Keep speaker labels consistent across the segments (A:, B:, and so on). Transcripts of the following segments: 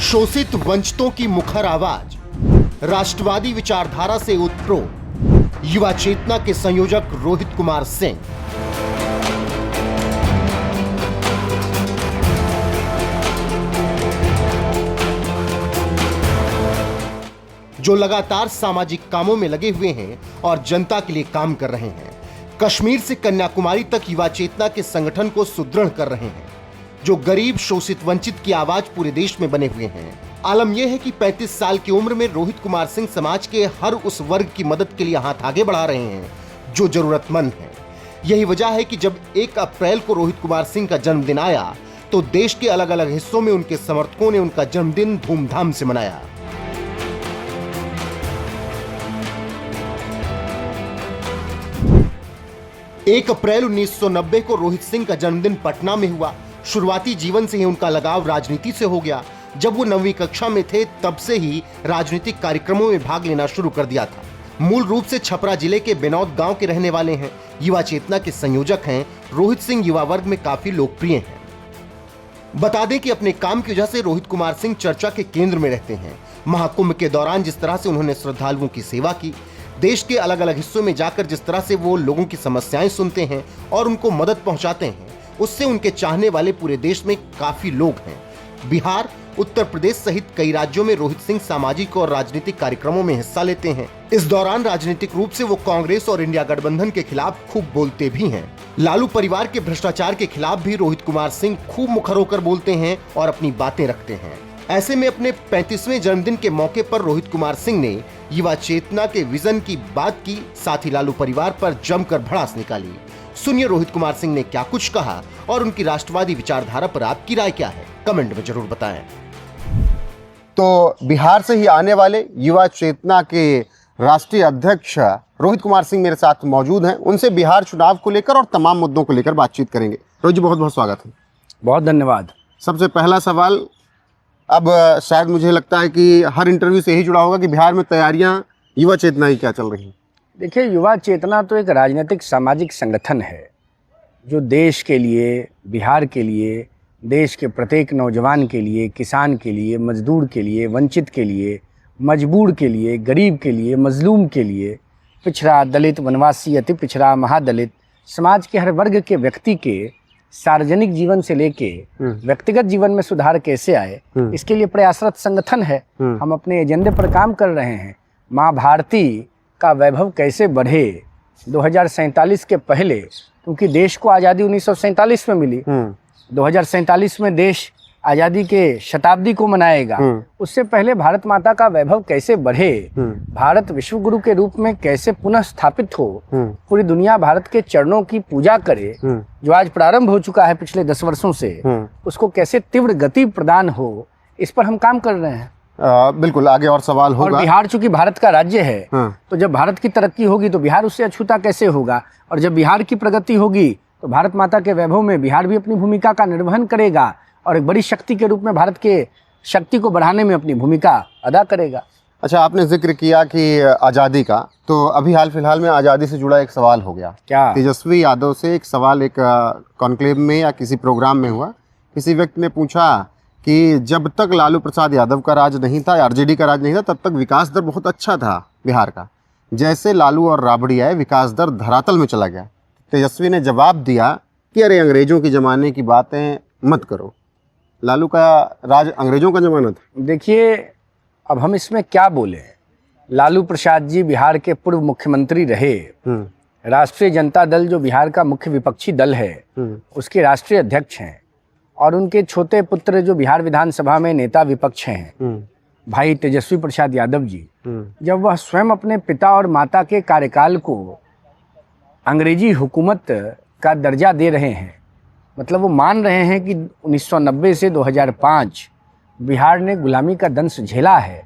A: शोषित वंचितों की मुखर आवाज, राष्ट्रवादी विचारधारा से उत्प्रोत युवा चेतना के संयोजक रोहित कुमार सिंह। जो लगातार सामाजिक कामों में लगे हुए हैं और जनता के लिए काम कर रहे हैं। कश्मीर से कन्याकुमारी तक युवा चेतना के संगठन को सुदृढ़ कर रहे हैं, जो गरीब शोषित वंचित की आवाज पूरे देश में बने हुए हैं। आलम यह है कि 35 साल की उम्र में रोहित कुमार सिंह समाज के हर उस वर्ग की मदद के लिए हाथ आगे बढ़ा रहे हैं जो जरूरतमंद है। यही वजह है कि जब 1 अप्रैल को रोहित कुमार सिंह का जन्मदिन आया तो देश के अलग अलग हिस्सों में उनके समर्थकों ने उनका जन्मदिन धूमधाम से मनाया। एक अप्रैल 1990 को रोहित सिंह का जन्मदिन पटना में हुआ। शुरुआती जीवन से ही उनका लगाव राजनीति से हो गया। जब वो 9वीं कक्षा में थे तब से ही राजनीतिक कार्यक्रमों में भाग लेना शुरू कर दिया था। मूल रूप से छपरा जिले के बेनौद गांव के रहने वाले हैं। युवा चेतना के संयोजक हैं। रोहित सिंह युवा वर्ग में काफी लोकप्रिय हैं। बता दें कि अपने काम की वजह से रोहित कुमार सिंह चर्चा के केंद्र में रहते हैं। महाकुंभ के दौरान जिस तरह से उन्होंने श्रद्धालुओं की सेवा की, देश के अलग अलग हिस्सों में जाकर जिस तरह से वो लोगों की समस्याएं सुनते हैं और उनको मदद पहुंचाते हैं, उससे उनके चाहने वाले पूरे देश में काफी लोग हैं। बिहार, उत्तर प्रदेश सहित कई राज्यों में रोहित सिंह सामाजिक और राजनीतिक कार्यक्रमों में हिस्सा लेते हैं। इस दौरान राजनीतिक रूप से वो कांग्रेस और इंडिया गठबंधन के खिलाफ खूब बोलते भी हैं। लालू परिवार के भ्रष्टाचार के खिलाफ भी रोहित कुमार सिंह खूब मुखर होकर बोलते हैं और अपनी बातें रखते हैं। ऐसे में अपने 35वें जन्मदिन के मौके पर रोहित कुमार सिंह ने युवा चेतना के विजन की बात की, साथ ही लालू परिवार पर जमकर भड़ास निकाली। सुनिए रोहित कुमार सिंह ने क्या कुछ कहा और उनकी राष्ट्रवादी विचारधारा पर आपकी राय क्या है, कमेंट में जरूर बताएं। तो बिहार से ही आने वाले युवा चेतना के राष्ट्रीय अध्यक्ष रोहित कुमार सिंह मेरे साथ मौजूद हैं। उनसे बिहार चुनाव को लेकर और तमाम मुद्दों को लेकर बातचीत करेंगे। रोहित जी, बहुत बहुत स्वागत है।
B: बहुत धन्यवाद।
A: सबसे पहला सवाल, अब शायद मुझे लगता है कि हर इंटरव्यू से यही जुड़ा होगा कि बिहार में तैयारियां युवा चेतना की क्या चल रही हैं?
B: देखिए, युवा चेतना तो एक राजनीतिक सामाजिक संगठन है जो देश के लिए, बिहार के लिए, देश के प्रत्येक नौजवान के लिए, किसान के लिए, मजदूर के लिए, वंचित के लिए, मजबूर के लिए, गरीब के लिए, मजलूम के लिए, पिछड़ा, दलित, वनवासी, अति पिछड़ा, महादलित, समाज के हर वर्ग के व्यक्ति के सार्वजनिक जीवन से लेके व्यक्तिगत जीवन में सुधार कैसे आए, इसके लिए प्रयासरत संगठन है। हम अपने एजेंडे पर काम कर रहे हैं। माँ भारती का वैभव कैसे बढ़े 2047 के पहले, क्योंकि देश को आज़ादी 1947 में मिली। 2047 में देश आज़ादी के शताब्दी को मनाएगा। उससे पहले भारत माता का वैभव कैसे बढ़े, भारत विश्व गुरु के रूप में कैसे पुनः स्थापित हो, पूरी दुनिया भारत के चरणों की पूजा करे, जो आज प्रारंभ हो चुका है पिछले 10 वर्षों से, उसको कैसे तीव्र गति प्रदान हो, इस पर हम काम कर रहे हैं।
A: बिल्कुल, आगे और सवाल होगा।
B: और बिहार चूंकि भारत का राज्य है, तो जब भारत की तरक्की होगी तो बिहार उससे अछूता कैसे होगा, और जब बिहार की प्रगति होगी तो भारत माता के वैभव में बिहार भी अपनी भूमिका का निर्वहन करेगा और एक बड़ी शक्ति के रूप में भारत के शक्ति को बढ़ाने में अपनी भूमिका अदा करेगा।
A: अच्छा, आपने जिक्र किया कि आज़ादी का, तो अभी हाल फिलहाल में आज़ादी से जुड़ा एक सवाल हो गया।
B: क्या?
A: तेजस्वी यादव से एक सवाल एक कॉन्क्लेव में या किसी प्रोग्राम में हुआ। किसी व्यक्ति ने पूछा कि जब तक लालू प्रसाद यादव का राज नहीं था, आरजेडी का राज नहीं था, तब तक विकास दर बहुत अच्छा था बिहार का। जैसे लालू और राबड़ी आए, विकास दर धरातल में चला गया। तेजस्वी ने जवाब दिया कि अरे अंग्रेजों की ज़माने की बातें मत करो, लालू का राज अंग्रेजों का ज़माना था।
B: देखिए, अब हम इसमें क्या बोले। लालू प्रसाद जी बिहार के पूर्व मुख्यमंत्री रहे। राष्ट्रीय जनता दल जो बिहार का मुख्य विपक्षी दल है, उसके राष्ट्रीय अध्यक्ष हैं, और उनके छोटे पुत्र जो बिहार विधानसभा में नेता विपक्ष हैं, भाई तेजस्वी प्रसाद यादव जी, जब वह स्वयं अपने पिता और माता के कार्यकाल को अंग्रेजी हुकूमत का दर्जा दे रहे हैं, मतलब वो मान रहे हैं कि 1990 से 2005 बिहार ने गुलामी का दंश झेला है,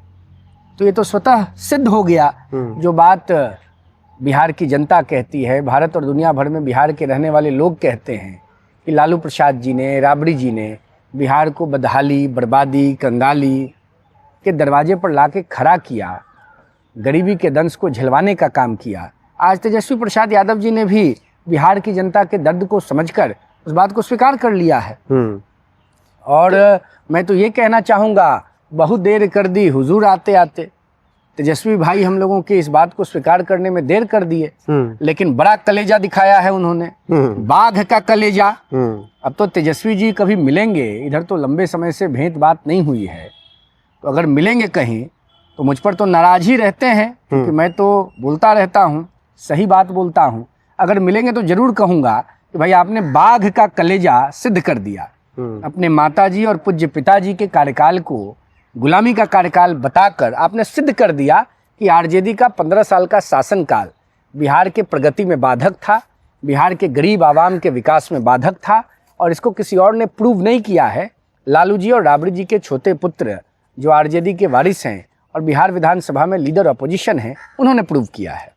B: तो ये तो स्वतः सिद्ध हो गया। जो बात बिहार की जनता कहती है, भारत और दुनिया भर में बिहार के रहने वाले लोग कहते हैं कि लालू प्रसाद जी ने, राबड़ी जी ने बिहार को बदहाली, बर्बादी, कंगाली के दरवाजे पर लाके खड़ा किया, गरीबी के दंश को झिलवाने का काम किया। आज तेजस्वी प्रसाद यादव जी ने भी बिहार की जनता के दर्द को समझकर उस बात को स्वीकार कर लिया है। और मैं तो ये कहना चाहूँगा बहुत देर कर दी हुजूर आते आते। तेजस्वी भाई हम लोगों के इस बात को स्वीकार करने में देर कर दिए, लेकिन बड़ा कलेजा दिखाया है उन्होंने, बाघ का कलेजा। अब तो तेजस्वी जी कभी मिलेंगे, इधर तो लंबे समय से भेंट बात नहीं हुई है, तो अगर मिलेंगे कहीं तो मुझ पर तो नाराज ही रहते हैं, क्योंकि मैं तो बोलता रहता हूँ, सही बात बोलता हूँ। अगर मिलेंगे तो जरूर कहूँगा कि भाई आपने बाघ का कलेजा सिद्ध कर दिया। अपने माताजी और पूज्य पिताजी के कार्यकाल को गुलामी का कार्यकाल बताकर आपने सिद्ध कर दिया कि आरजेडी का 15 साल का शासनकाल बिहार के प्रगति में बाधक था, बिहार के गरीब आवाम के विकास में बाधक था, और इसको किसी और ने प्रूव नहीं किया है। लालू जी और राबड़ी जी के छोटे पुत्र जो आरजेडी के वारिस हैं और बिहार विधानसभा में लीडर अपोजिशन हैं, उन्होंने प्रूव किया है।